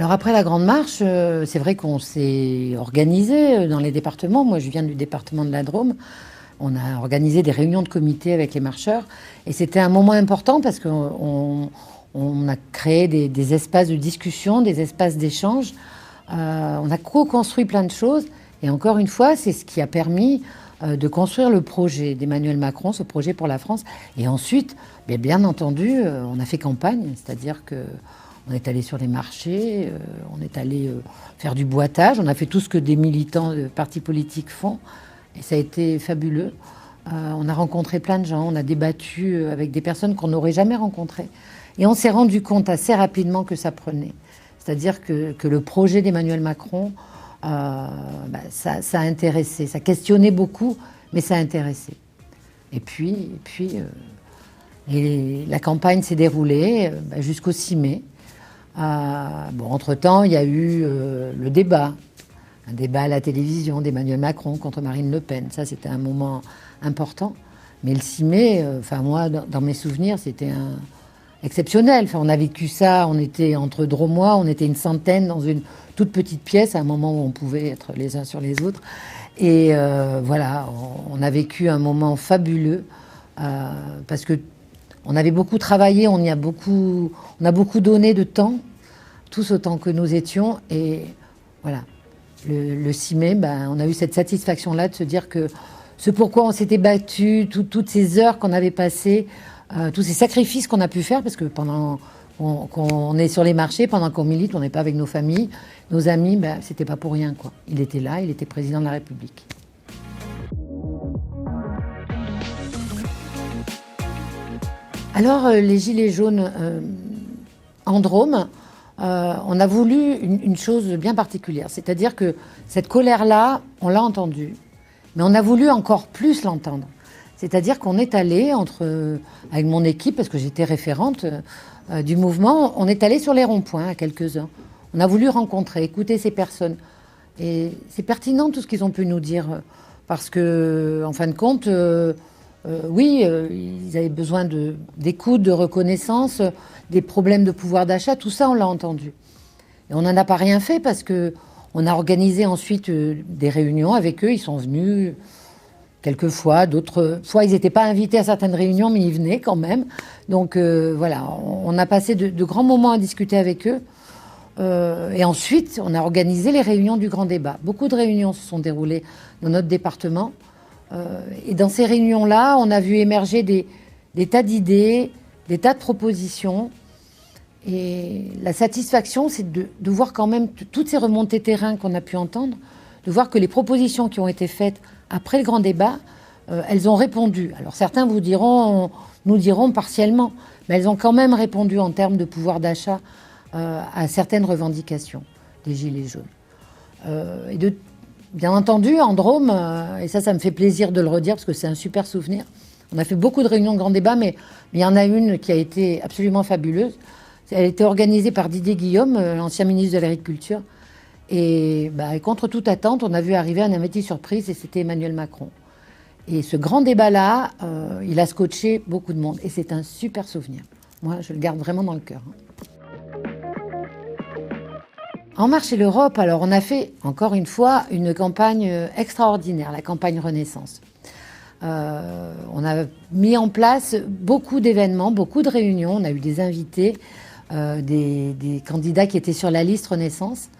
Alors après la Grande Marche, c'est vrai qu'on s'est organisé dans les départements. Moi, je viens du département de la Drôme. On a organisé des réunions de comité avec les marcheurs. Et c'était un moment important parce qu'on a créé des espaces de discussion, des espaces d'échange. On a co-construit plein de choses. Et encore une fois, c'est ce qui a permis de construire le projet d'Emmanuel Macron, ce projet pour la France. Et ensuite, bien entendu, on a fait campagne, c'est-à-dire que on est allé sur les marchés, on est allé faire du boitage, on a fait tout ce que des militants de partis politiques font, et ça a été fabuleux. On a rencontré plein de gens, on a débattu avec des personnes qu'on n'aurait jamais rencontrées. Et on s'est rendu compte assez rapidement que ça prenait. C'est-à-dire que le projet d'Emmanuel Macron, ça a intéressé, ça questionnait beaucoup, mais ça a intéressé. Et puis la campagne s'est déroulée jusqu'au 6 mai. Entre-temps, il y a eu le débat, un débat à la télévision d'Emmanuel Macron contre Marine Le Pen. Ça, c'était un moment important. Mais le 6 mai, moi, dans mes souvenirs, c'était exceptionnel. On a vécu ça, on était entre Drômois, on était une centaine dans une toute petite pièce, à un moment où on pouvait être les uns sur les autres. Et on a vécu un moment fabuleux parce que on avait beaucoup travaillé, on a beaucoup donné de temps, tous autant que nous étions. Et voilà, le 6 mai, on a eu cette satisfaction-là de se dire que ce pourquoi on s'était battu, toutes ces heures qu'on avait passées, tous ces sacrifices qu'on a pu faire, parce que pendant qu'on est sur les marchés, pendant qu'on milite, on n'est pas avec nos familles, nos amis, c'était pas pour rien, quoi. Il était là, il était président de la République. Alors, les Gilets jaunes en Drôme, on a voulu une chose bien particulière. C'est-à-dire que cette colère-là, on l'a entendue, mais on a voulu encore plus l'entendre. C'est-à-dire qu'on est allé, avec mon équipe, parce que j'étais référente du mouvement, on est allé sur les ronds-points à quelques-uns. On a voulu rencontrer, écouter ces personnes. Et c'est pertinent tout ce qu'ils ont pu nous dire, parce que, en fin de compte... ils avaient besoin d'écoute, de reconnaissance, des problèmes de pouvoir d'achat, tout ça on l'a entendu. Et on n'en a pas rien fait parce qu'on a organisé ensuite des réunions avec eux, ils sont venus quelques fois, d'autres fois ils n'étaient pas invités à certaines réunions mais ils venaient quand même. Donc on a passé de grands moments à discuter avec eux. Et ensuite on a organisé les réunions du grand débat. Beaucoup de réunions se sont déroulées dans notre département. Et dans ces réunions-là, on a vu émerger des tas d'idées, des tas de propositions. Et la satisfaction, c'est de voir quand même toutes ces remontées terrain qu'on a pu entendre, de voir que les propositions qui ont été faites après le grand débat, elles ont répondu. Alors certains nous diront partiellement, mais elles ont quand même répondu en termes de pouvoir d'achat à certaines revendications des Gilets jaunes. Bien entendu, en Drôme, et ça me fait plaisir de le redire parce que c'est un super souvenir. On a fait beaucoup de réunions de grands débats, mais il y en a une qui a été absolument fabuleuse. Elle a été organisée par Didier Guillaume, l'ancien ministre de l'Agriculture. Et contre toute attente, on a vu arriver un invité surprise et c'était Emmanuel Macron. Et ce grand débat-là, il a scotché beaucoup de monde. Et c'est un super souvenir. Moi, je le garde vraiment dans le cœur. En Marche et l'Europe, alors on a fait, encore une fois, une campagne extraordinaire, la campagne Renaissance. On a mis en place beaucoup d'événements, beaucoup de réunions. On a eu des invités, des candidats qui étaient sur la liste Renaissance.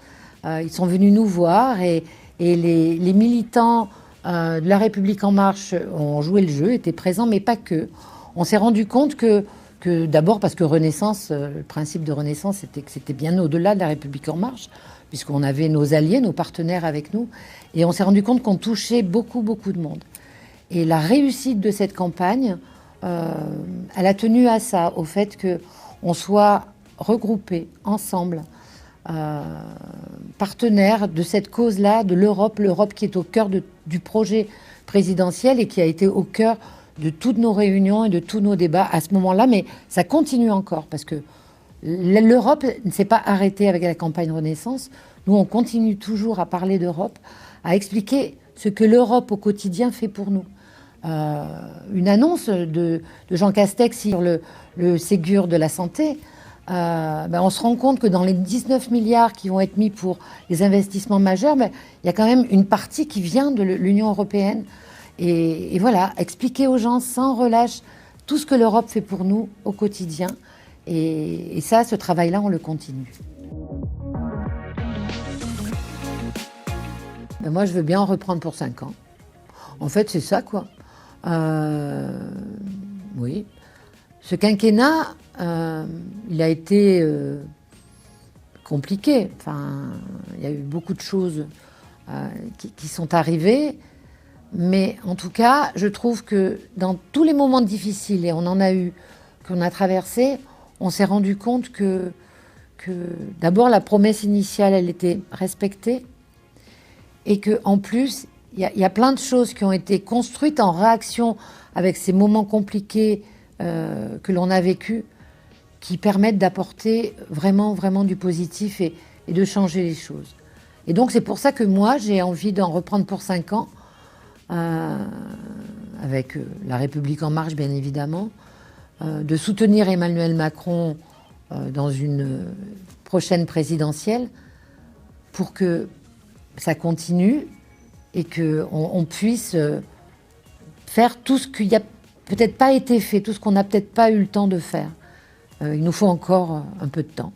Ils sont venus nous voir et les militants de La République En Marche ont joué le jeu, étaient présents, mais pas que. On s'est rendu compte que d'abord parce que Renaissance, le principe de Renaissance, c'était que c'était bien au-delà de La République En Marche, puisqu'on avait nos alliés, nos partenaires avec nous, et on s'est rendu compte qu'on touchait beaucoup, beaucoup de monde. Et la réussite de cette campagne, elle a tenu à ça, au fait qu'on soit regroupés ensemble, partenaires de cette cause-là, de l'Europe qui est au cœur du projet présidentiel et qui a été au cœur de toutes nos réunions et de tous nos débats à ce moment-là, mais ça continue encore parce que l'Europe ne s'est pas arrêtée avec la campagne Renaissance. Nous, on continue toujours à parler d'Europe, à expliquer ce que l'Europe au quotidien fait pour nous. Une annonce de Jean Castex sur le Ségur de la santé, on se rend compte que dans les 19 milliards qui vont être mis pour les investissements majeurs, il y a quand même une partie qui vient de l'Union européenne. Et voilà, expliquer aux gens sans relâche tout ce que l'Europe fait pour nous au quotidien. Et ça, ce travail-là, on le continue. Moi, je veux bien en reprendre pour 5 ans. En fait, c'est ça, quoi. Oui. Ce quinquennat, il a été compliqué. Enfin, il y a eu beaucoup de choses qui sont arrivées. Mais en tout cas, je trouve que dans tous les moments difficiles, et on en a eu, qu'on a traversé, on s'est rendu compte que d'abord la promesse initiale, elle était respectée. Et qu'en plus, il y a plein de choses qui ont été construites en réaction avec ces moments compliqués que l'on a vécus, qui permettent d'apporter vraiment, vraiment du positif et de changer les choses. Et donc c'est pour ça que moi, j'ai envie d'en reprendre pour 5 ans, avec La République En Marche, bien évidemment, de soutenir Emmanuel Macron dans une prochaine présidentielle, pour que ça continue et qu'on puisse faire tout ce qui n'a peut-être pas été fait, tout ce qu'on n'a peut-être pas eu le temps de faire. Il nous faut encore un peu de temps.